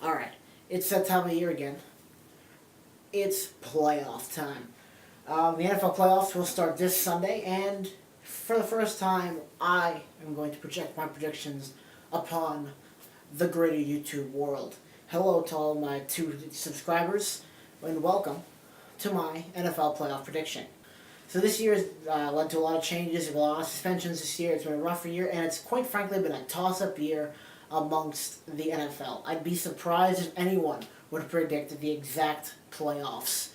Alright, it's that time of year again. It's playoff time. The NFL playoffs will start this Sunday, and for the first time, I am going to project my predictions upon the greater YouTube world. Hello to all my 2 subscribers, and welcome to my NFL playoff prediction. So this year has led to a lot of changes, a lot of suspensions this year. It's been a rough year, and it's quite frankly been a toss-up year amongst the NFL. I'd be surprised if anyone would have predicted the exact playoffs.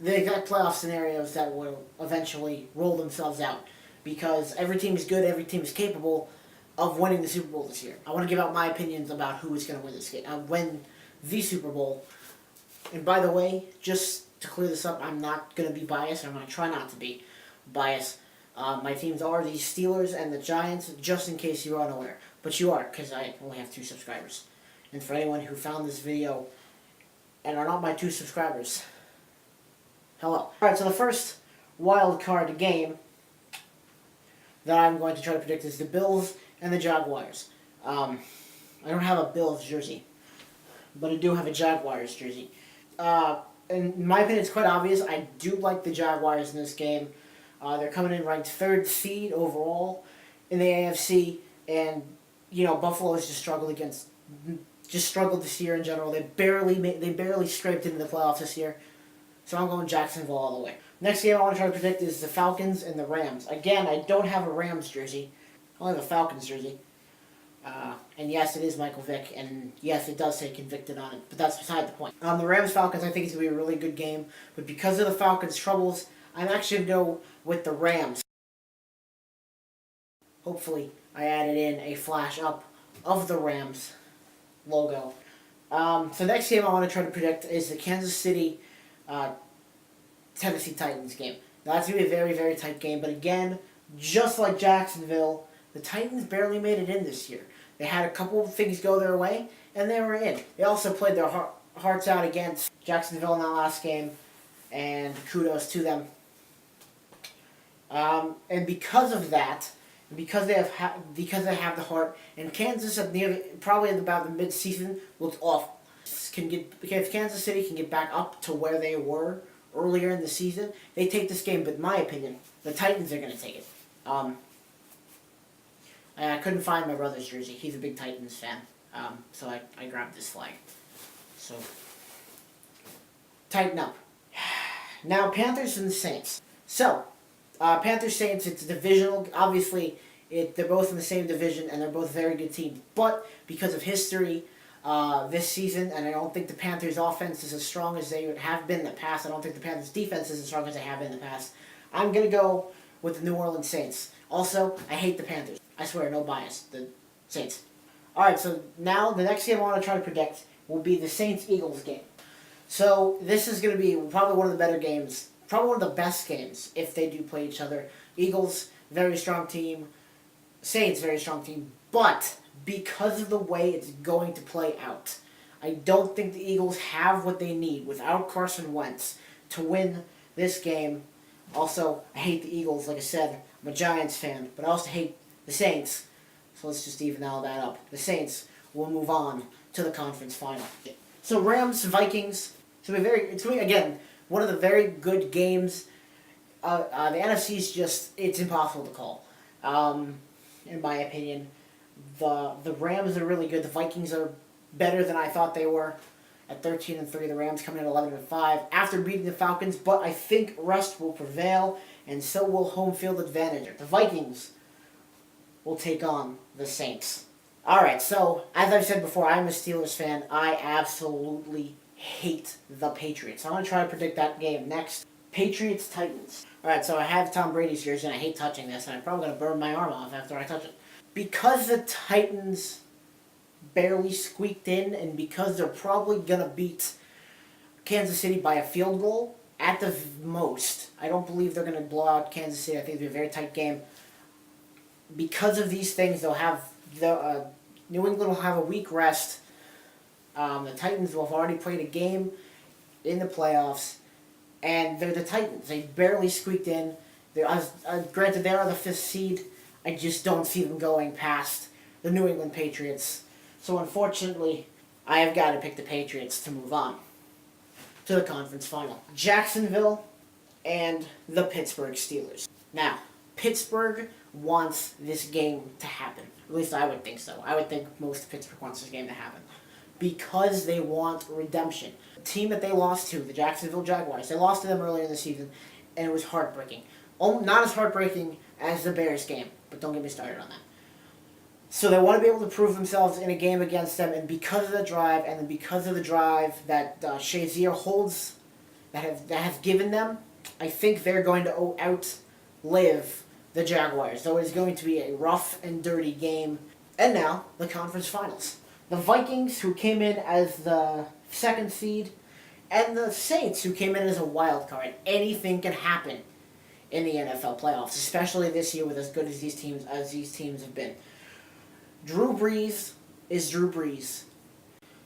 The exact playoff scenarios that will eventually roll themselves out. Because every team is good, every team is capable of winning the Super Bowl this year. I want to give out my opinions about who is going to win this game. Win the Super Bowl. And by the way, just to clear this up, I'm not going to be biased. I'm going to try not to be biased. My teams are the Steelers and the Giants, just in case you are unaware. But you are, because I only have 2 subscribers. And for anyone who found this video and are not my 2 subscribers, hello. Alright, so the first wild card game that I'm going to try to predict is the Bills and the Jaguars. I don't have a Bills jersey, but I do have a Jaguars jersey. In my opinion, it's quite obvious. I do like the Jaguars in this game. They're coming in ranked 3rd seed overall in the AFC, and Buffalo's just struggled this year in general. They barely scraped into the playoffs this year. So I'm going Jacksonville all the way. Next game I want to try to predict is the Falcons and the Rams. Again, I don't have a Rams jersey. I only have a Falcons jersey. And yes, it is Michael Vick, and yes, it does say convicted on it, but that's beside the point. The Rams-Falcons, I think it's going to be a really good game, but because of the Falcons' troubles, I'm actually going to go with the Rams. Hopefully, I added in a flash up of the Rams logo. So next game I want to try to predict is the Kansas City Tennessee Titans game. Now, that's going to be a very, very tight game, but again, just like Jacksonville, the Titans barely made it in this year. They had a couple of things go their way, and they were in. They also played their hearts out against Jacksonville in that last game, and kudos to them. And because of that, because they have the heart, and Kansas probably at about the mid-season looked awful. If Kansas City can get back up to where they were earlier in the season, they take this game. But in my opinion, the Titans are going to take it. I couldn't find my brother's jersey. He's a big Titans fan, so I grabbed this flag. So, tighten up. Now, Panthers and the Saints. So, Panthers-Saints, it's divisional. Obviously, they're both in the same division, and they're both very good teams. But because of history this season, and I don't think the Panthers' offense is as strong as they have been in the past. I don't think the Panthers' defense is as strong as they have been in the past. I'm going to go with the New Orleans Saints. Also, I hate the Panthers. I swear, no bias. The Saints. Alright, so now the next game I want to try to predict will be the Saints-Eagles game. So this is going to be probably one of the better games. Probably one of the best games if they do play each other. Eagles, very strong team. Saints, very strong team. But because of the way it's going to play out, I don't think the Eagles have what they need without Carson Wentz to win this game. Also, I hate the Eagles. Like I said, I'm a Giants fan, but I also hate the Saints. So let's just even all that up. The Saints will move on to the conference final. So Rams, Vikings. It's going to be, again, one of the very good games. The NFC is just, it's impossible to call. In my opinion. The Rams are really good. The Vikings are better than I thought they were. At 13-3, the Rams coming in 11-5 after beating the Falcons. But I think rust will prevail, and so will home field advantage. The Vikings will take on the Saints. Alright, so as I've said before, I'm a Steelers fan. I absolutely hate the Patriots. I'm going to try to predict that game next. Patriots-Titans. Alright, so I have Tom Brady's jersey, and I hate touching this, and I'm probably going to burn my arm off after I touch it. Because the Titans barely squeaked in, and because they're probably going to beat Kansas City by a field goal, at the most, I don't believe they're going to blow out Kansas City. I think it'll be a very tight game. Because of these things, they'll have New England will have a week rest. The Titans will have already played a game in the playoffs, and they're the Titans. They barely squeaked in. Granted, they are the 5th seed. I just don't see them going past the New England Patriots. So unfortunately, I have got to pick the Patriots to move on to the conference final. Jacksonville and the Pittsburgh Steelers. Now, Pittsburgh wants this game to happen. At least I would think so. I would think most of Pittsburgh wants this game to happen. Because they want redemption. The team that they lost to, the Jacksonville Jaguars, they lost to them earlier in the season, and it was heartbreaking. Not as heartbreaking as the Bears game, but don't get me started on that. So they want to be able to prove themselves in a game against them, and because of the drive, and then because of the drive that Shazier holds, that has given them, I think they're going to outlive the Jaguars. So it's going to be a rough and dirty game. And now, the conference finals. The Vikings, who came in as the second seed, and the Saints, who came in as a wild card. Anything can happen in the NFL playoffs, especially this year with as good as these teams have been. Drew Brees is Drew Brees.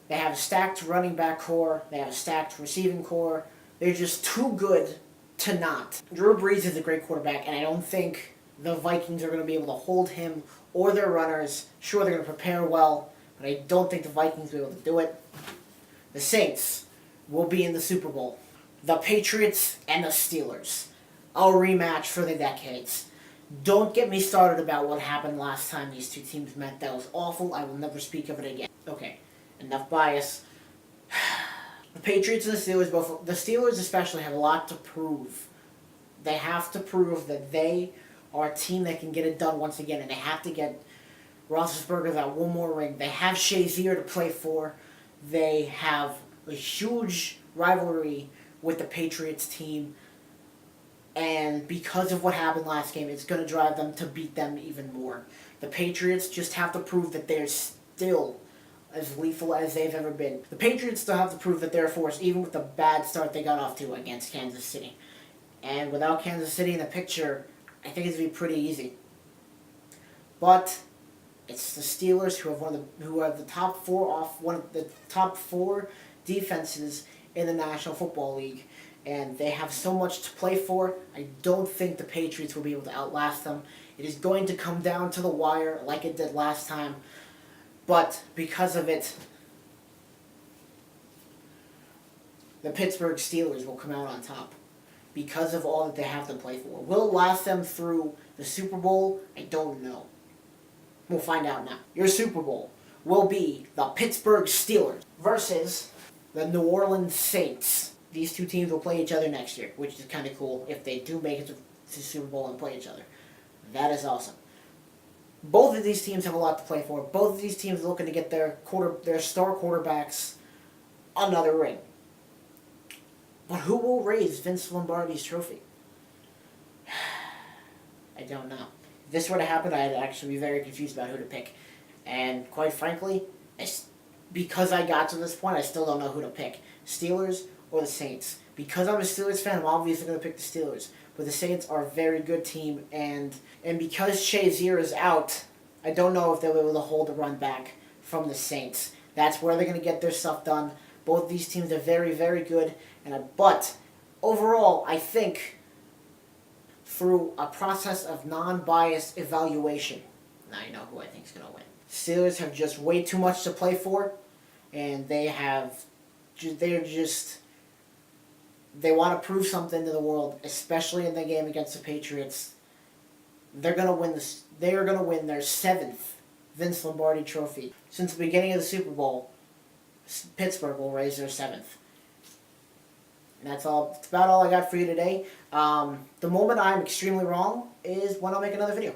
They have a stacked running back core. They have a stacked receiving core. They're just too good to not. Drew Brees is a great quarterback, and I don't think the Vikings are going to be able to hold him or their runners. Sure, they're going to prepare well, but I don't think the Vikings will be able to do it. The Saints will be in the Super Bowl. The Patriots and the Steelers. A rematch for the decades. Don't get me started about what happened last time these two teams met. That was awful. I will never speak of it again. Okay, enough bias. The Patriots and the Steelers, the Steelers especially, have a lot to prove. They have to prove that they are a team that can get it done once again, and they have to get Roethlisberger that one more ring. They have Shazier to play for. They have a huge rivalry with the Patriots team. And because of what happened last game, it's going to drive them to beat them even more. The Patriots just have to prove that they're still as lethal as they've ever been. The Patriots still have to prove that they're a force, even with the bad start they got off to against Kansas City. And without Kansas City in the picture, I think it's going to be pretty easy. But it's the Steelers who are the top one of the top four defenses in the National Football League. And they have so much to play for. I don't think the Patriots will be able to outlast them. It is going to come down to the wire like it did last time. But because of it, the Pittsburgh Steelers will come out on top. Because of all that they have to play for. Will it last them through the Super Bowl? I don't know. We'll find out now. Your Super Bowl will be the Pittsburgh Steelers versus the New Orleans Saints. These two teams will play each other next year, which is kind of cool if they do make it to the Super Bowl and play each other. That is awesome. Both of these teams have a lot to play for. Both of these teams are looking to get their star quarterbacks another ring. But who will raise Vince Lombardi's trophy? I don't know. If this were to happen, I'd actually be very confused about who to pick. And quite frankly, because I got to this point, I still don't know who to pick. Steelers or the Saints. Because I'm a Steelers fan, I'm obviously going to pick the Steelers. But the Saints are a very good team, and because Shazier is out, I don't know if they'll be able to hold the run back from the Saints. That's where they're going to get their stuff done. Both these teams are very, very good. But overall, I think through a process of non-biased evaluation, now you know who I think is going to win. Steelers have just way too much to play for, and they want to prove something to the world, especially in the game against the Patriots. They're going to win this. They are going to win their 7th Vince Lombardi trophy. Since the beginning of the Super Bowl, Pittsburgh will raise their 7th. And that's all. That's about all I got for you today. The moment I'm extremely wrong is when I'll make another video.